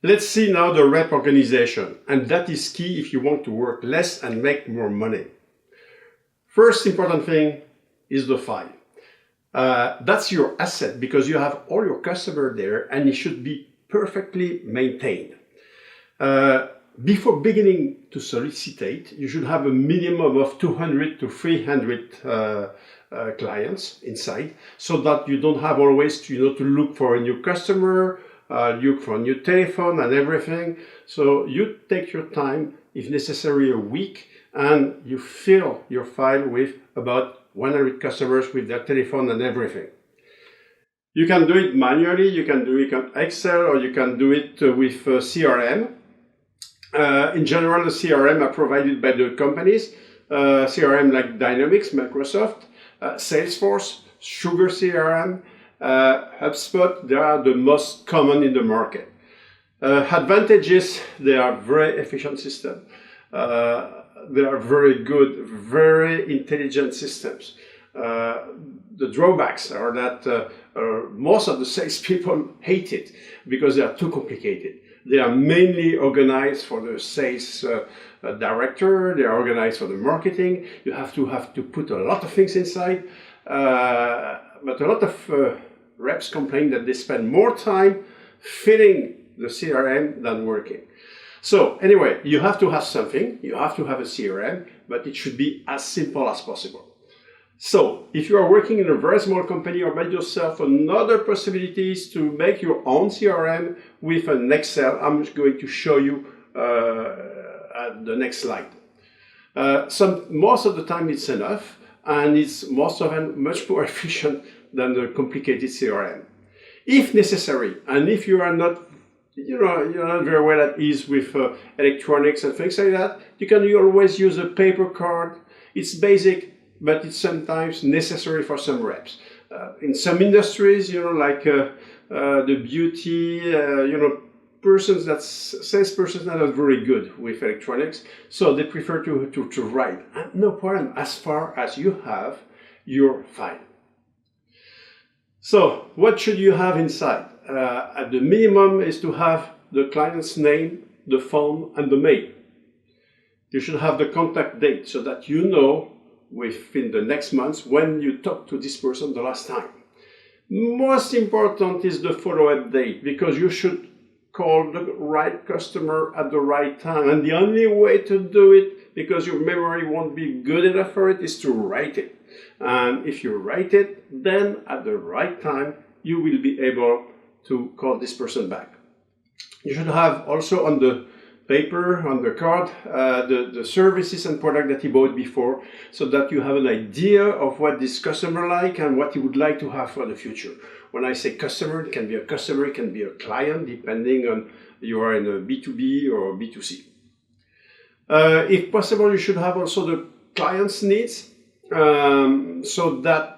Let's see now the rep organization, and that is key if you want to work less and make more money. First important thing is the file. That's your asset because you have all your customers there and it should be perfectly maintained. Before beginning to solicitate, you should have a minimum of 200 to 300 clients inside, so that you don't have always to look for a new customer, look for a new telephone and everything. So you take your time, if necessary a week, and you fill your file with about 100 customers with their telephone and everything. You can do it manually, you can do it on Excel, or you can do it with CRM. In general, the CRM are provided by the companies, CRM like Dynamics, Microsoft, Salesforce, Sugar CRM, HubSpot. They are the most common in the market. Advantages, they are very efficient systems. They are very good, very intelligent systems. The drawbacks are that most of the salespeople hate it because they are too complicated. They are mainly organized for the sales director. They are organized for the marketing. You have to put a lot of things inside. But a lot of reps complain that they spend more time filling the CRM than working. So anyway, you have to have something. You have to have a CRM, but it should be as simple as possible. So if you are working in a very small company or by yourself, another possibility is to make your own CRM with an Excel. I'm just going to show you at the next slide. Most of the time it's enough, and it's most often much more efficient than the complicated CRM. If necessary, and if you are not you're not very well at ease with electronics and things like that, you can always use a paper card. It's basic, but it's sometimes necessary for some reps. In some industries, like the beauty, salespersons are not very good with electronics, so they prefer to write. And no problem, as far as you have your file. So, what should you have inside? At the minimum is to have the client's name, the phone, and the mail. You should have the contact date so that you know within the next months when you talked to this person the last time. Most important is the follow-up date, because you should call the right customer at the right time. And the only way to do it, because your memory won't be good enough for it, is to write it. And if you write it, then at the right time, you will be able to call this person back. You should have also on the paper, on the card, the services and product that he bought before, so that you have an idea of what this customer like and what he would like to have for the future. When I say customer, it can be a customer, it can be a client, depending on you are in a B2B or B2C. If possible, you should have also the client's needs, so that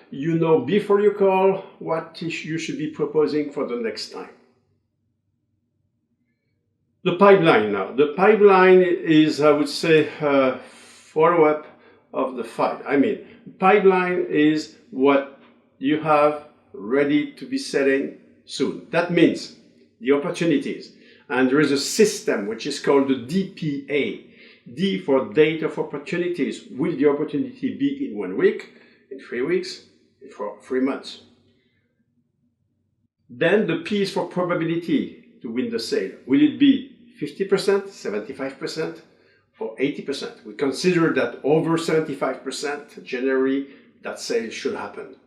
you know before you call what you should be proposing for the next time. The pipeline now. The pipeline is, I would say, follow-up of the file. Pipeline is what you have ready to be selling soon. That means the opportunities. And there is a system which is called the DPA. D for date of opportunities. Will the opportunity be in 1 week, in 3 weeks, for 3 months? Then the P is for probability to win the sale. Will it be 50%, 75%, or 80%? We consider that over 75%, generally, that sale should happen.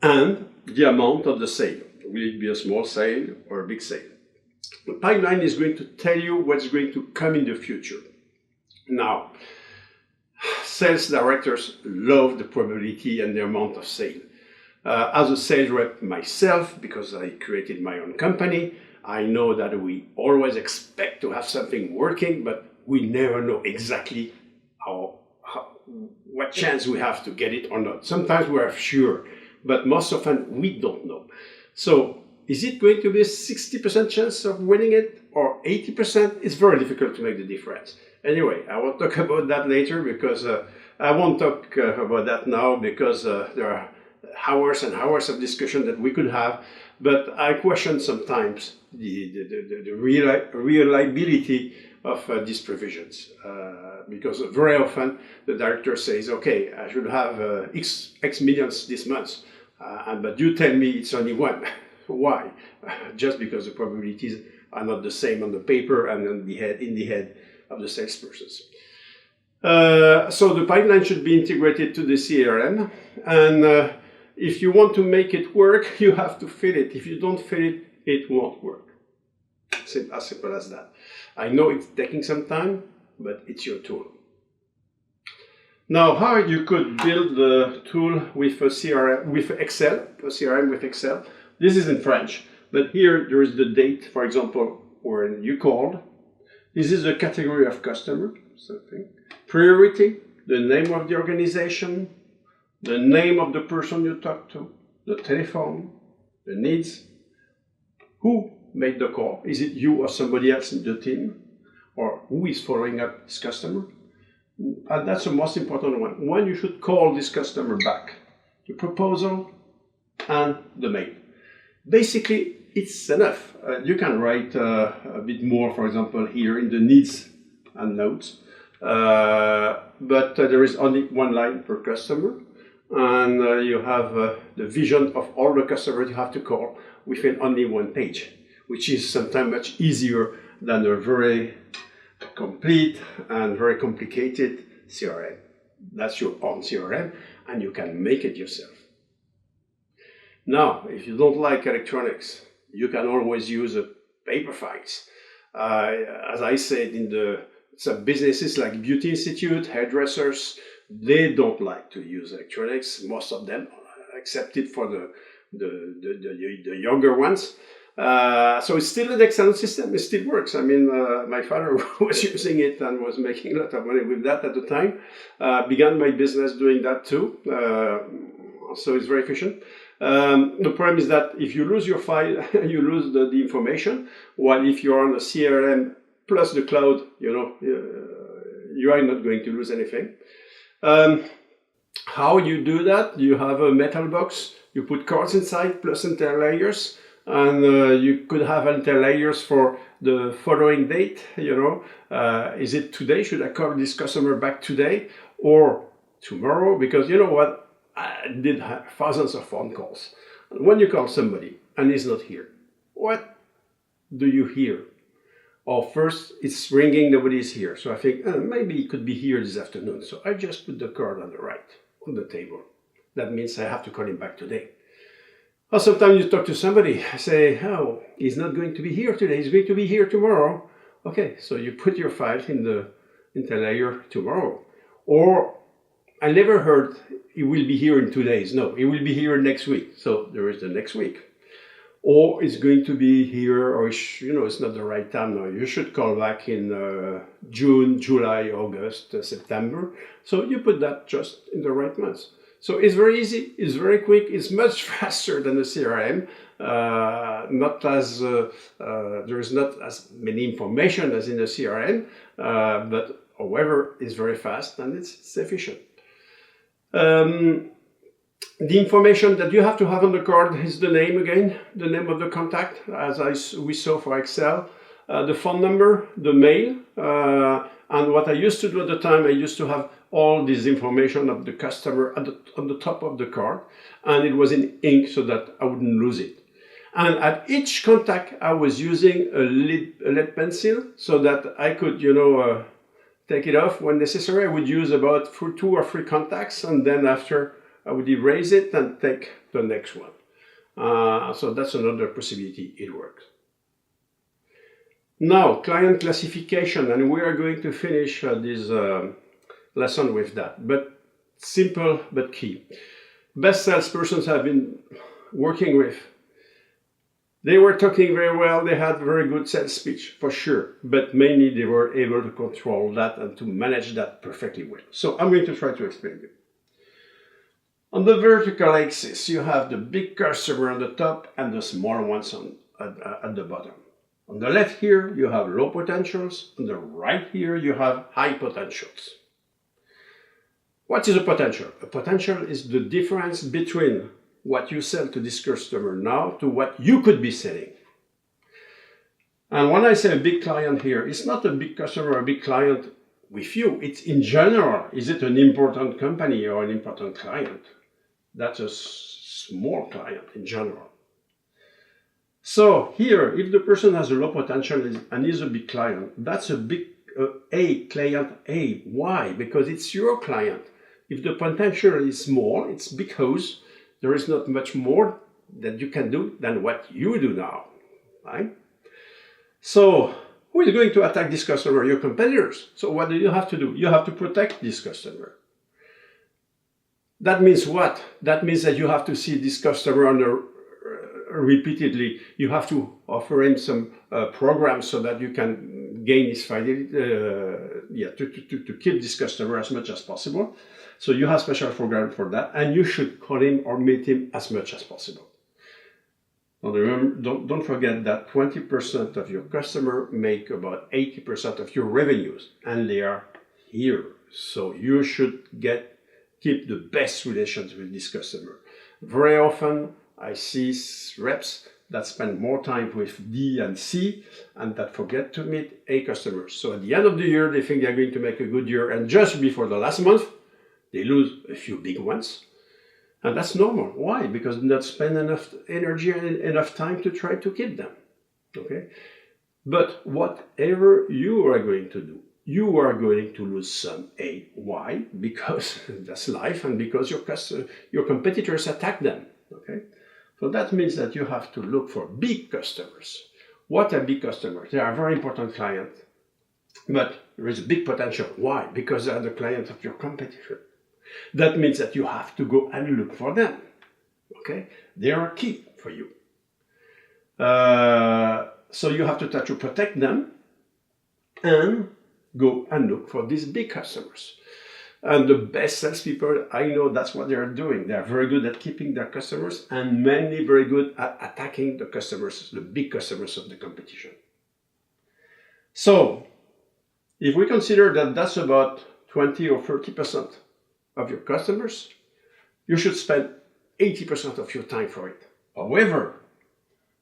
And the amount of the sale. Will it be a small sale or a big sale? The pipeline is going to tell you what's going to come in the future. Now, sales directors love the probability and the amount of sale. As a sales rep myself, because I created my own company, I know that we always expect to have something working, but we never know exactly what chance we have to get it or not. Sometimes we are sure, but most often we don't know. So, is it going to be a 60% chance of winning it or 80%? It's very difficult to make the difference. Anyway, I will talk about that later, because I won't talk about that now, because there are hours and hours of discussion that we could have. but I question sometimes the reliability of these provisions, because very often the director says, okay, I should have X millions this month, but you tell me it's only one. Why? Just because the probabilities are not the same on the paper and in the head of the salespersons. So the pipeline should be integrated to the CRM, and if you want to make it work, you have to fill it. If you don't fill it, it won't work. As simple as that. I know it's taking some time, but it's your tool. Now, how you could build the tool with a CRM, with Excel, a CRM with Excel. This is in French, but here there is the date, for example, when you called. This is the category of customer, something. Priority, the name of the organization, the name of the person you talk to, the telephone, the needs, who made the call. Is it you or somebody else in the team? Or who is following up this customer? And that's the most important one. When you should call this customer back, the proposal and the mail. Basically, it's enough. You can write a bit more, for example, here in the needs and notes. But there is only one line per customer, and you have the vision of all the customers you have to call within only one page, which is sometimes much easier than a very complete and very complicated CRM. That's your own CRM, and you can make it yourself. Now, if you don't like electronics, you can always use paper files. As I said, in some businesses like Beauty Institute, hairdressers, they don't like to use electronics. Most of them, except it for the younger ones. So it's still an excellent system. It still works. I mean, my father was using it and was making a lot of money with that at the time. Began my business doing that too. So it's very efficient. The problem is that if you lose your file, you lose the information. While if you're on a CRM plus the cloud, you are not going to lose anything. How you do that? You have a metal box. You put cards inside plus interlayers. And you could have interlayers for the following date, is it today? Should I call this customer back today or tomorrow? Because you know what? I did have thousands of phone calls. When you call somebody and he's not here, what do you hear? Oh, first it's ringing, nobody's here. So I think maybe he could be here this afternoon. So I just put the card on the right, on the table. That means I have to call him back today. Or sometimes you talk to somebody, say, oh, he's not going to be here today, he's going to be here tomorrow. Okay, so you put your file in the interlayer tomorrow. Or, I never heard he will be here in 2 days. No, he will be here next week. So there is the next week. Or it's going to be here, or it's not the right time now. You should call back in June, July, August, September. So you put that just in the right months. So it's very easy, it's very quick, it's much faster than the CRM. There is not as many information as in the CRM, but however, it's very fast and it's efficient. The information that you have to have on the card is the name again, the name of the contact, as we saw for Excel, the phone number, the mail, and what I used to do at the time, I used to have all this information of the customer on the top of the card, and it was in ink so that I wouldn't lose it. And at each contact, I was using a lead pencil so that I could, take it off when necessary. I would use about 2 or 3 contacts, and then after I would erase it and take the next one. So that's another possibility. It works. Now, client classification, and we are going to finish this lesson with that, but simple but key. Best salespersons I've been working with, they were talking very well, they had very good sales speech, for sure, but mainly they were able to control that and to manage that perfectly well. So I'm going to try to explain it. On the vertical axis, you have the big customer on the top and the small ones at the bottom. On the left here, you have low potentials. On the right here, you have high potentials. What is a potential? A potential is the difference between what you sell to this customer now to what you could be selling. And when I say a big client here, it's not a big customer, a big client with you. It's in general. Is it an important company or an important client? That's a small client in general. So here, if the person has a low potential and is a big client, that's a big A, client A. Why? Because it's your client. If the potential is small, it's because there is not much more that you can do than what you do now, right? So who is going to attack this customer? Your competitors. So what do you have to do? You have to protect this customer. That means what? That means that you have to see this customer repeatedly. You have to offer him some programs so that you can gain his fidelity, to keep this customer as much as possible. So you have special programs for that, and you should call him or meet him as much as possible. Now remember, don't forget that 20% of your customer make about 80% of your revenues, and they are here. So you should keep the best relations with this customer. Very often I see reps that spend more time with D and C and that forget to meet A customers. So at the end of the year, they think they're going to make a good year, and just before the last month, they lose a few big ones. And that's normal. Why? Because they not spend enough energy and enough time to try to keep them. Okay? But whatever you are going to do, you are going to lose some A. Why? Because that's life, and because your competitors attack them. Okay? So that means that you have to look for big customers. What are big customers? They are a very important client, but there is a big potential. Why? Because they are the client of your competitor. That means that you have to go and look for them. Okay? They are key for you. So you have to try to protect them and go and look for these big customers. And the best salespeople, I know that's what they are doing. They are very good at keeping their customers, and many very good at attacking the customers, the big customers of the competition. So if we consider that that's about 20 or 30% of your customers, you should spend 80% of your time for it. However,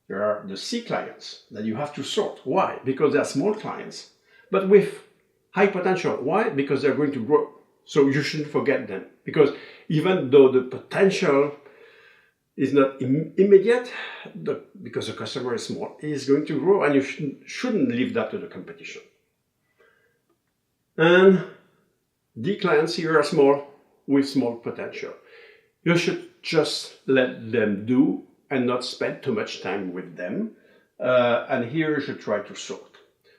there are the C clients that you have to sort. Why? Because they are small clients, but with high potential. Why? Because they're going to grow. So you shouldn't forget them. Because even though the potential is not immediate, because the customer is small, it is going to grow, and you shouldn't leave that to the competition. And D clients here are small, with small potential. You should just let them do and not spend too much time with them. And here you should try to sort.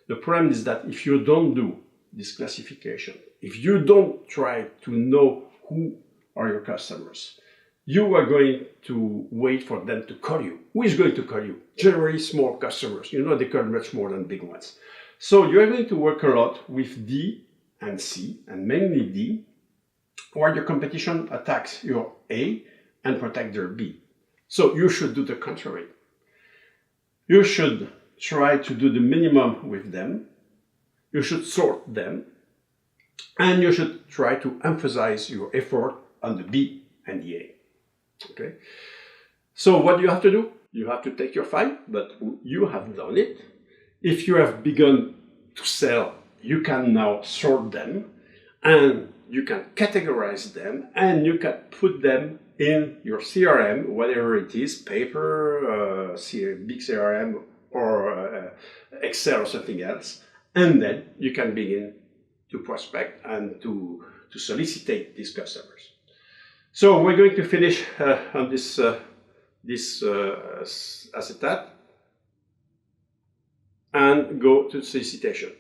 The problem is that if you don't do this classification, if you don't try to know who are your customers, you are going to wait for them to call you. Who is going to call you? Generally small customers. You know, they call much more than big ones. So you are going to work a lot with D and C, and mainly D, while your competition attacks your A and protect their B. So you should do the contrary. You should try to do the minimum with them. You should sort them. And you should try to emphasize your effort on the B and the A. Okay? So what do you have to do? You have to take your fight, but you have done it. If you have begun to sell, you can now sort them, and you can categorize them, and you can put them in your CRM, whatever it is, paper, big CRM, or Excel or something else, and then you can begin to prospect and to solicitate these customers. So we're going to finish on this acetate and go to solicitation.